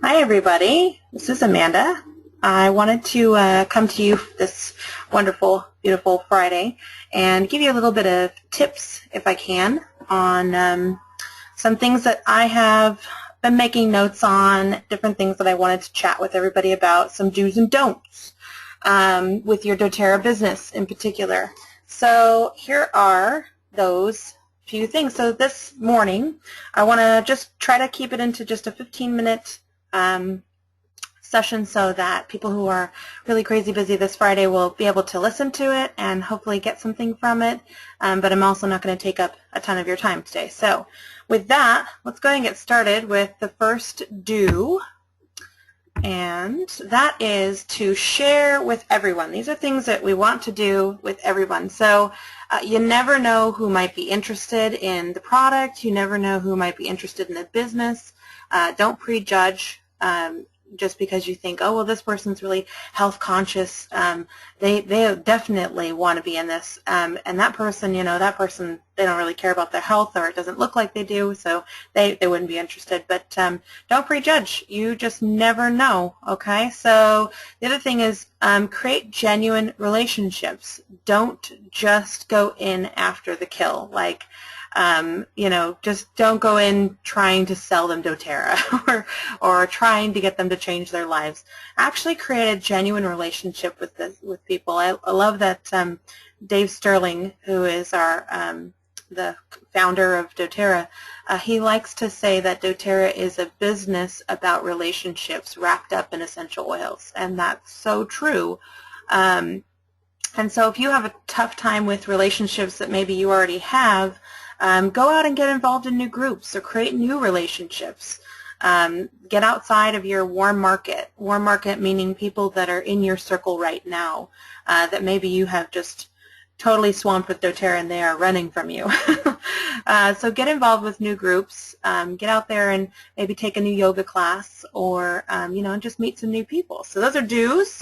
Hi everybody, this is Amanda. I wanted to come to you this wonderful, beautiful Friday and give you a little bit of tips, if I can, on some things that I have been making notes on, different things that I wanted to chat with everybody about, some do's and don'ts with your doTERRA business in particular. So here are those few things. So this morning, I want to just try to keep it into just a 15-minute session so that people who are really crazy busy this Friday will be able to listen to it and hopefully get something from it. But I'm also not going to take up a ton of your time today. So with that, let's go ahead and get started with the first do. And that is to share with everyone. These are things that we want to do with everyone. So you never know who might be interested in the product. You never know who might be interested in the business. Don't prejudge just because you think, oh, well, this person's really health conscious. They definitely want to be in this. And that person, they don't really care about their health, or it doesn't look like they do, so they wouldn't be interested. But don't prejudge. You just never know, okay? So the other thing is create genuine relationships. Don't just go in after the kill. Like, just don't go in trying to sell them doTERRA or trying to get them to change their lives. Actually create a genuine relationship with people. I love that Dave Sterling, who is the founder of doTERRA, he likes to say that doTERRA is a business about relationships wrapped up in essential oils, and that's so true. And so if you have a tough time with relationships that maybe you already have, go out and get involved in new groups or create new relationships. Get outside of your warm market. Warm market meaning people that are in your circle right now, that maybe you have just totally swamped with doTERRA and they are running from you. So get involved with new groups. Get out there and maybe take a new yoga class, or and just meet some new people. So those are do's.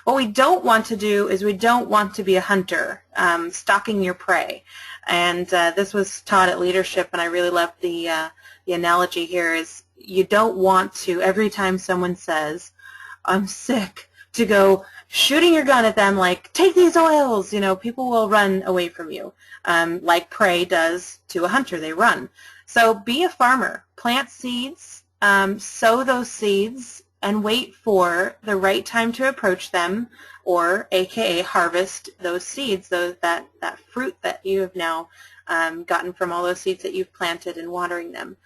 What we don't want to do is we don't want to be a hunter, stalking your prey. And this was taught at leadership, and I really love the analogy here is you don't want to, every time someone says, I'm sick, to go shooting your gun at them like, take these oils. People will run away from you, like prey does to a hunter. They run. So be a farmer. Plant seeds, sow those seeds, and wait for the right time to approach them, or AKA harvest those seeds, that fruit that you have now gotten from all those seeds that you've planted and watering them.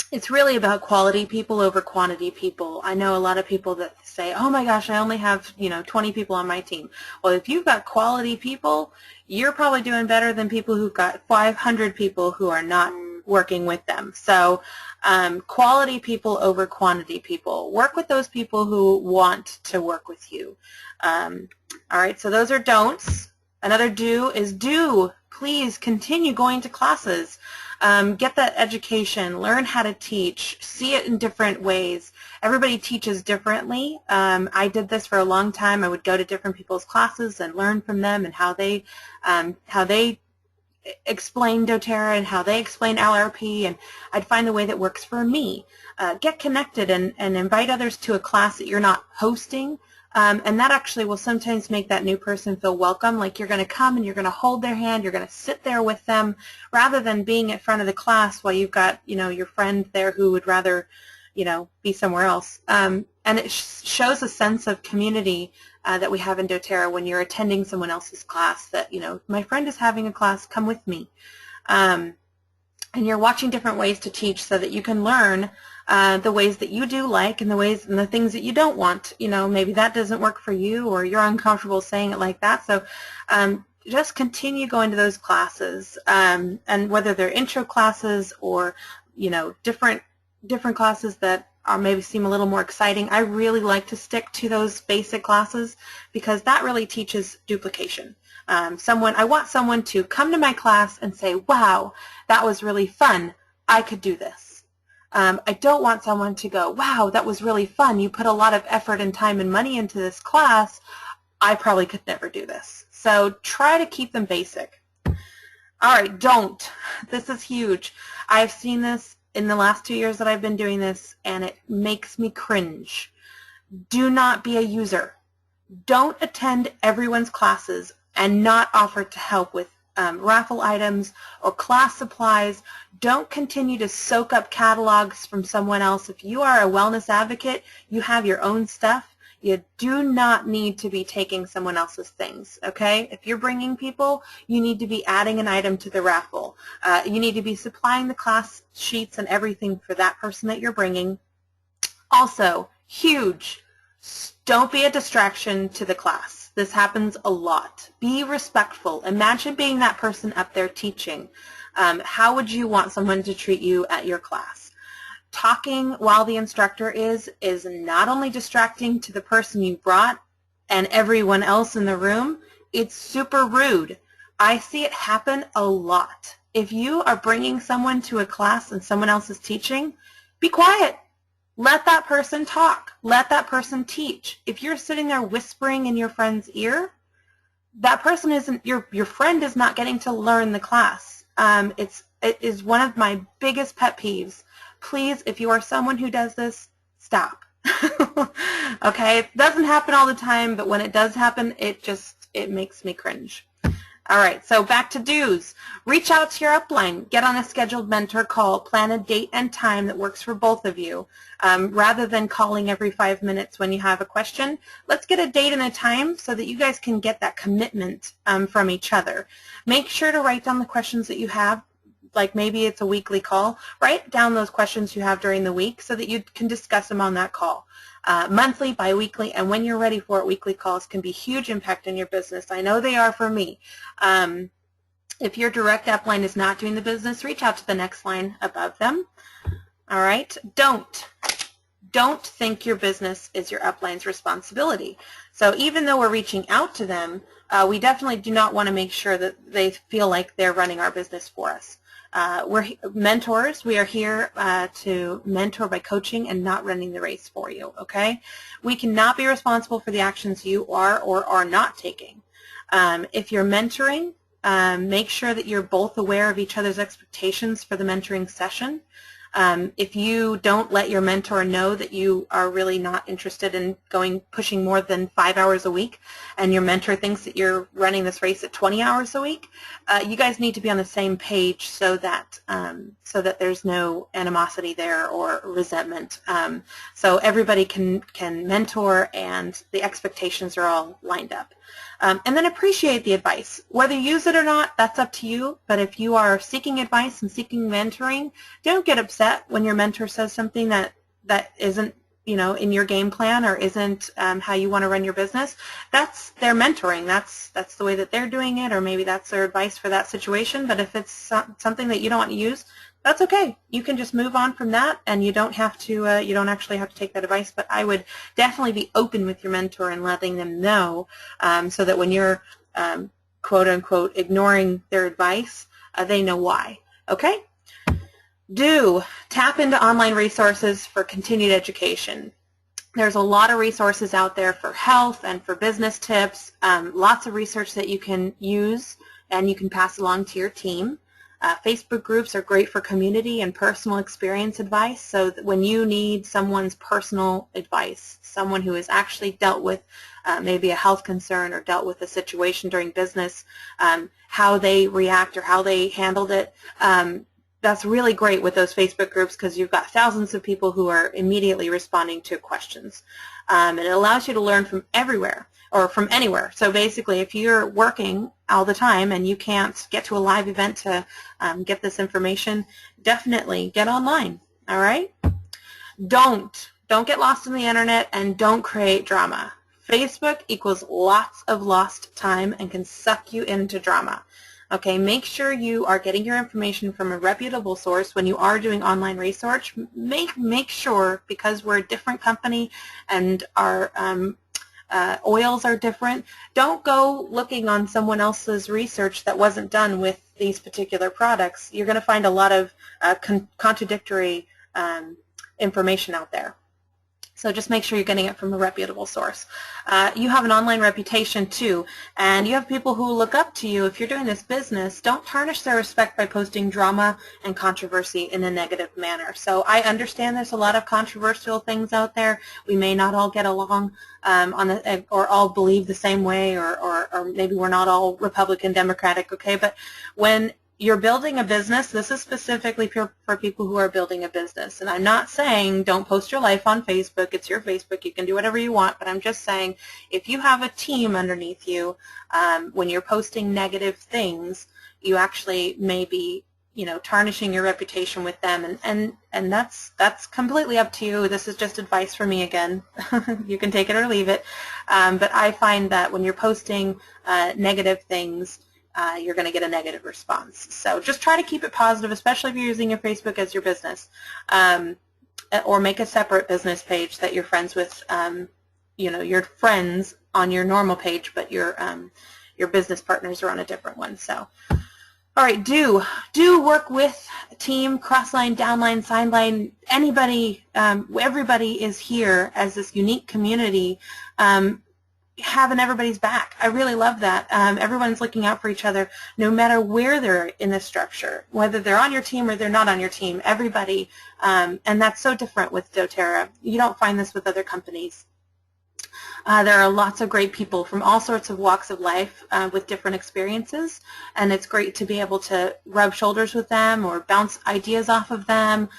It's really about quality people over quantity people. I know a lot of people that say, oh my gosh, I only have 20 people on my team. Well, if you've got quality people, you're probably doing better than people who've got 500 people who are not working with them. So quality people over quantity people. Work with those people who want to work with you. All right, so those are don'ts. Another do is do. Please continue going to classes. Get that education. Learn how to teach. See it in different ways. Everybody teaches differently. I did this for a long time. I would go to different people's classes and learn from them and how they explain doTERRA and how they explain LRP, and I'd find the way that works for me. Get connected and invite others to a class that you're not hosting, and that actually will sometimes make that new person feel welcome, like you're going to come and you're going to hold their hand, you're going to sit there with them, rather than being in front of the class while you've got your friend there who would rather be somewhere else. And it shows a sense of community that we have in doTERRA when you're attending someone else's class, that, my friend is having a class, come with me. And you're watching different ways to teach so that you can learn the ways that you do like, and the things that you don't want. Maybe that doesn't work for you, or you're uncomfortable saying it like that. So just continue going to those classes, and whether they're intro classes or, different classes that maybe seem a little more exciting. I really like to stick to those basic classes because that really teaches duplication. I want someone to come to my class and say, wow, that was really fun. I could do this. I don't want someone to go, wow, that was really fun. You put a lot of effort and time and money into this class. I probably could never do this. So try to keep them basic. All right, don't. This is huge. I've seen this in the last 2 years that I've been doing this, and it makes me cringe. Do not be a user. Don't attend everyone's classes and not offer to help with raffle items or class supplies. Don't continue to soak up catalogs from someone else. If you are a wellness advocate, you have your own stuff. You do not need to be taking someone else's things, okay? If you're bringing people, you need to be adding an item to the raffle. You need to be supplying the class sheets and everything for that person that you're bringing. Also, huge, don't be a distraction to the class. This happens a lot. Be respectful. Imagine being that person up there teaching. How would you want someone to treat you at your class? Talking while the instructor is not only distracting to the person you brought and everyone else in the room, it's super rude. I see it happen a lot. If you are bringing someone to a class and someone else is teaching, be quiet. Let that person talk. Let that person teach. If you're sitting there whispering in your friend's ear, that person isn't, your friend is not getting to learn the class. It is one of my biggest pet peeves. Please, if you are someone who does this, stop. Okay? It doesn't happen all the time, but when it does happen, it makes me cringe. All right, so back to do's. Reach out to your upline. Get on a scheduled mentor call. Plan a date and time that works for both of you. Rather than calling every 5 minutes when you have a question, let's get a date and a time so that you guys can get that commitment from each other. Make sure to write down the questions that you have. Like maybe it's a weekly call. Write down those questions you have during the week so that you can discuss them on that call. Monthly, biweekly, and when you're ready for it, weekly calls can be huge impact in your business. I know they are for me. If your direct upline is not doing the business, reach out to the next line above them. All right? Don't think your business is your upline's responsibility. So even though we're reaching out to them, we definitely do not want to make sure that they feel like they're running our business for us. We're mentors. We are here to mentor by coaching and not running the race for you, okay? We cannot be responsible for the actions you are or are not taking. If you're mentoring, make sure that you're both aware of each other's expectations for the mentoring session. If you don't let your mentor know that you are really not interested in pushing more than 5 hours a week, and your mentor thinks that you're running this race at 20 hours a week, you guys need to be on the same page so that there's no animosity there or resentment. So everybody can mentor and the expectations are all lined up. And then appreciate the advice. Whether you use it or not, that's up to you. But if you are seeking advice and seeking mentoring, don't get upset when your mentor says something that isn't, in your game plan or isn't how you want to run your business. That's their mentoring. That's the way that they're doing it, or maybe that's their advice for that situation. But if it's something that you don't want to use, that's okay. You can just move on from that, and you don't have to. You don't actually have to take that advice. But I would definitely be open with your mentor and letting them know, so that when you're quote unquote ignoring their advice, they know why. Okay. Tap into online resources for continued education. There's a lot of resources out there for health and for business tips. Lots of research that you can use and you can pass along to your team. Facebook groups are great for community and personal experience advice, so that when you need someone's personal advice, someone who has actually dealt with maybe a health concern or dealt with a situation during business, how they react or how they handled it, that's really great with those Facebook groups because you've got thousands of people who are immediately responding to questions. And it allows you to learn from everywhere or from anywhere. So basically, if you're working all the time and you can't get to a live event to get this information, definitely get online, all right? Don't get lost in the internet and don't create drama. Facebook equals lots of lost time and can suck you into drama. Okay, make sure you are getting your information from a reputable source when you are doing online research. Make sure, because we're a different company and our oils are different, don't go looking on someone else's research that wasn't done with these particular products. You're going to find a lot of contradictory information out there. So just make sure you're getting it from a reputable source. You have an online reputation too, and you have people who look up to you. If you're doing this business, don't tarnish their respect by posting drama and controversy in a negative manner. So I understand there's a lot of controversial things out there. We may not all get along or all believe the same way, or maybe we're not all Republican, Democratic, okay? But when you're building a business, this is specifically for people who are building a business. And I'm not saying don't post your life on Facebook. It's your Facebook. You can do whatever you want. But I'm just saying if you have a team underneath you, when you're posting negative things, you actually may be, tarnishing your reputation with them. And that's completely up to you. This is just advice for me again. You can take it or leave it. But I find that when you're posting negative things, you're going to get a negative response. So just try to keep it positive, especially if you're using your Facebook as your business, or make a separate business page that you're friends with, your friends on your normal page, but your business partners are on a different one. So, all right, do work with a team, cross-line, downline, sideline, anybody, everybody is here as this unique community, having everybody's back. I really love that. Everyone's looking out for each other no matter where they're in the structure, whether they're on your team or they're not on your team, everybody, and that's so different with doTERRA. You don't find this with other companies. There are lots of great people from all sorts of walks of life with different experiences, and it's great to be able to rub shoulders with them or bounce ideas off of them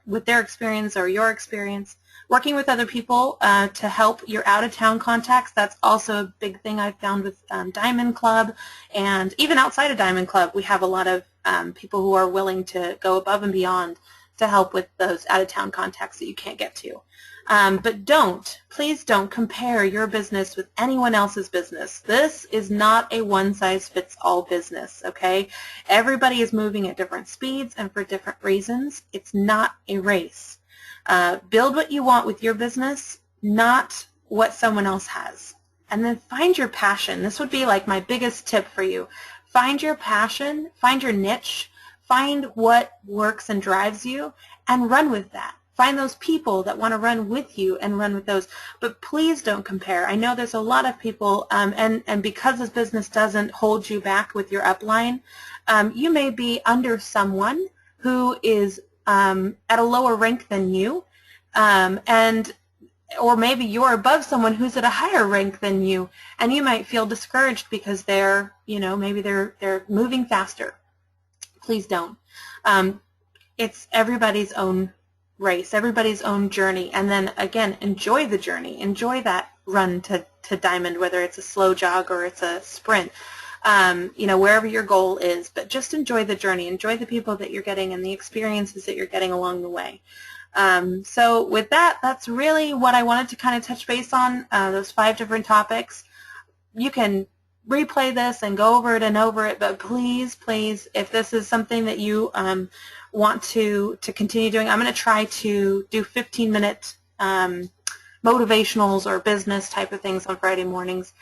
with their experience or your experience. Working with other people to help your out-of-town contacts, that's also a big thing I've found with Diamond Club. And even outside of Diamond Club, we have a lot of people who are willing to go above and beyond to help with those out-of-town contacts that you can't get to. But please don't compare your business with anyone else's business. This is not a one-size-fits-all business, okay? Everybody is moving at different speeds and for different reasons. It's not a race. Build what you want with your business, not what someone else has. And then find your passion. This would be like my biggest tip for you. Find your passion, find your niche, find what works and drives you, and run with that. Find those people that want to run with you and run with those. But please don't compare. I know there's a lot of people, and because this business doesn't hold you back with your upline, you may be under someone who is at a lower rank than you, or maybe you're above someone who's at a higher rank than you, and you might feel discouraged because they're, maybe they're moving faster. Please don't. It's everybody's own race, everybody's own journey, and then again, enjoy the journey. Enjoy that run to diamond, whether it's a slow jog or it's a sprint. Wherever your goal is, but just enjoy the journey, enjoy the people that you're getting and the experiences that you're getting along the way. So with that, that's really what I wanted to kind of touch base on, those 5 different topics. You can replay this and go over it and over it, but please, if this is something that you want to continue doing, I'm going to try to do 15-minute motivationals or business type of things on Friday mornings.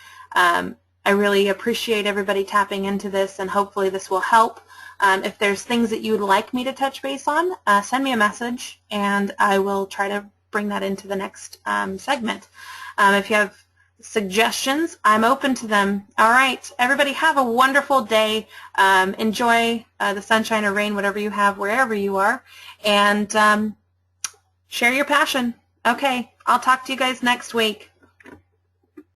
I really appreciate everybody tapping into this, and hopefully this will help. If there's things that you would like me to touch base on, send me a message, and I will try to bring that into the next segment. If you have suggestions, I'm open to them. All right, everybody have a wonderful day. Enjoy the sunshine or rain, whatever you have, wherever you are, and share your passion. Okay, I'll talk to you guys next week.